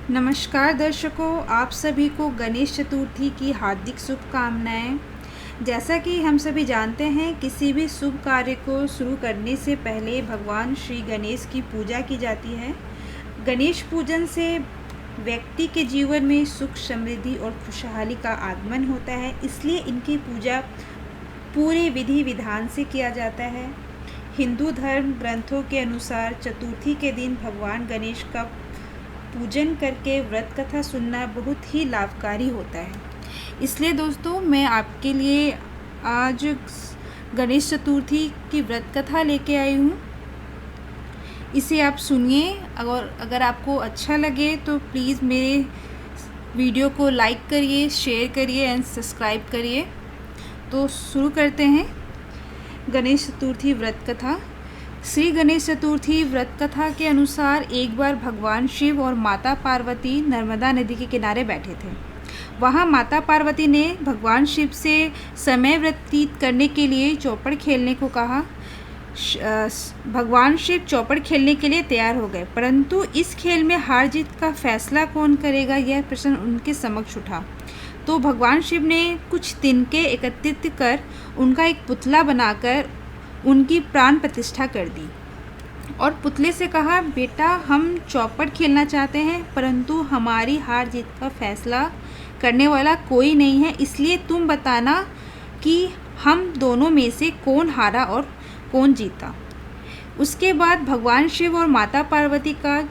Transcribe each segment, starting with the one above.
नमस्कार दर्शकों, आप सभी को गणेश चतुर्थी की हार्दिक शुभकामनाएं। जैसा कि हम सभी जानते हैं, किसी भी शुभ कार्य को शुरू करने से पहले भगवान श्री गणेश की पूजा की जाती है। गणेश पूजन से व्यक्ति के जीवन में सुख, समृद्धि और खुशहाली का आगमन होता है, इसलिए इनकी पूजा पूरे विधि विधान से किया जाता है। हिंदू धर्म ग्रंथों के अनुसार चतुर्थी के दिन भगवान गणेश का पूजन करके व्रत कथा सुनना बहुत ही लाभकारी होता है। इसलिए दोस्तों, मैं आपके लिए आज गणेश चतुर्थी की व्रत कथा लेके आई हूँ। इसे आप सुनिए और अगर आपको अच्छा लगे तो प्लीज़ मेरे वीडियो को लाइक करिए, शेयर करिए एंड सब्सक्राइब करिए। तो शुरू करते हैं गणेश चतुर्थी व्रत कथा। श्री गणेश चतुर्थी व्रत कथा के अनुसार एक बार भगवान शिव और माता पार्वती नर्मदा नदी के किनारे बैठे थे। वहाँ माता पार्वती ने भगवान शिव से समय व्यतीत करने के लिए चौपड़ खेलने को कहा। भगवान शिव चौपड़ खेलने के लिए तैयार हो गए, परंतु इस खेल में हार जीत का फैसला कौन करेगा, यह प्रश्न उनके समक्ष उठा। तो भगवान शिव ने कुछ तिनके एकत्रित कर उनका एक पुतला बनाकर उनकी प्राण प्रतिष्ठा कर दी और पुतले से कहा, बेटा, हम चौपड़ खेलना चाहते हैं, परंतु हमारी हार जीत का फैसला करने वाला कोई नहीं है, इसलिए तुम बताना कि हम दोनों में से कौन हारा और कौन जीता। उसके बाद भगवान शिव और माता पार्वती का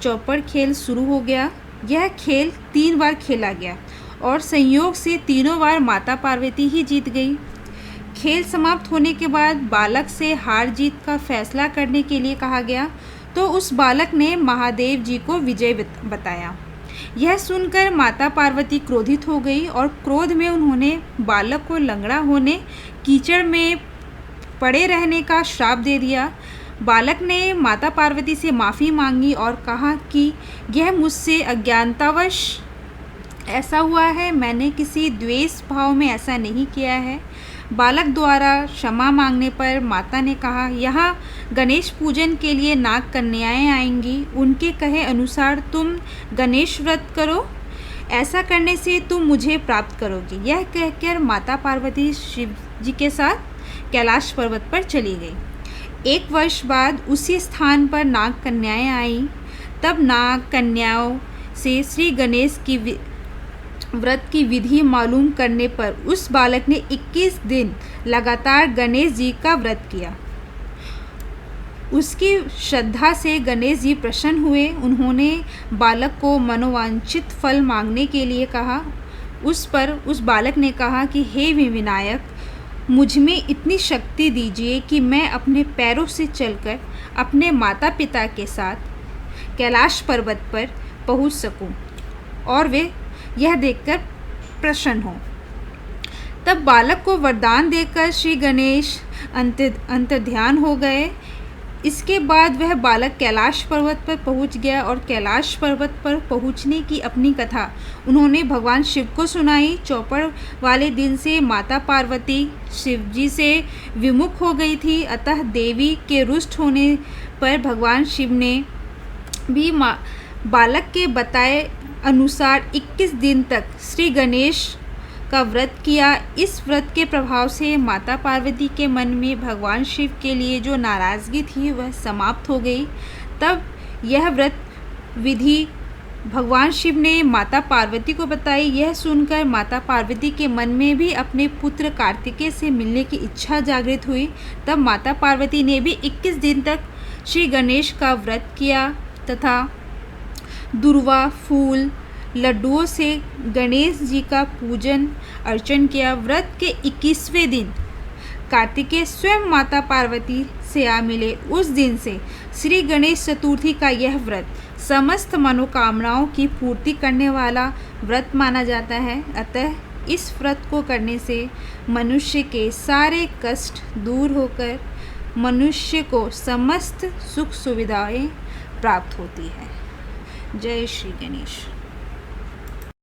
चौपड़ खेल शुरू हो गया। यह खेल 3 बार खेला गया और संयोग से तीनों बार माता पार्वती ही जीत गई। खेल समाप्त होने के बाद बालक से हार जीत का फैसला करने के लिए कहा गया, तो उस बालक ने महादेव जी को विजय बताया। यह सुनकर माता पार्वती क्रोधित हो गई और क्रोध में उन्होंने बालक को लंगड़ा होने, कीचड़ में पड़े रहने का श्राप दे दिया। बालक ने माता पार्वती से माफ़ी मांगी और कहा कि यह मुझसे अज्ञानतावश ऐसा हुआ है, मैंने किसी द्वेष भाव में ऐसा नहीं किया है। बालक द्वारा क्षमा मांगने पर माता ने कहा, यहाँ गणेश पूजन के लिए नाग कन्याएं आएंगी, उनके कहे अनुसार तुम गणेश व्रत करो, ऐसा करने से तुम मुझे प्राप्त करोगी। यह कहकर माता पार्वती शिव जी के साथ कैलाश पर्वत पर चली गई। 1 वर्ष बाद उसी स्थान पर नाग कन्याएं आईं। तब नाग कन्याओं से श्री गणेश की व्रत की विधि मालूम करने पर उस बालक ने 21 दिन लगातार गणेश जी का व्रत किया। उसकी श्रद्धा से गणेश जी प्रसन्न हुए। उन्होंने बालक को मनोवांछित फल मांगने के लिए कहा। उस बालक ने कहा कि हे विनायक, मुझ में इतनी शक्ति दीजिए कि मैं अपने पैरों से चलकर अपने माता पिता के साथ कैलाश पर्वत पर पहुंच सकूं और वे यह देखकर प्रसन्न हो। तब बालक को वरदान देकर श्री गणेश अंतर्ध्यान हो गए। इसके बाद वह बालक कैलाश पर्वत पर पहुंच गया और कैलाश पर्वत पर पहुंचने की अपनी कथा उन्होंने भगवान शिव को सुनाई। चौपड़ वाले दिन से माता पार्वती शिव जी से विमुख हो गई थी, अतः देवी के रुष्ट होने पर भगवान शिव ने भी बालक के बताए अनुसार 21 दिन तक श्री गणेश का व्रत किया। इस व्रत के प्रभाव से माता पार्वती के मन में भगवान शिव के लिए जो नाराज़गी थी वह समाप्त हो गई। तब यह व्रत विधि भगवान शिव ने माता पार्वती को बताई। यह सुनकर माता पार्वती के मन में भी अपने पुत्र कार्तिकेय से मिलने की इच्छा जागृत हुई। तब माता पार्वती ने भी 21 दिन तक श्री गणेश का व्रत किया तथा दुर्वा, फूल, लड्डुओं से गणेश जी का पूजन अर्चन किया। व्रत के 21वें दिन कार्तिकेय स्वयं माता पार्वती से आ मिले। उस दिन से श्री गणेश चतुर्थी का यह व्रत समस्त मनोकामनाओं की पूर्ति करने वाला व्रत माना जाता है। अतः इस व्रत को करने से मनुष्य के सारे कष्ट दूर होकर मनुष्य को समस्त सुख सुविधाएं प्राप्त होती है। जय श्री गणेश।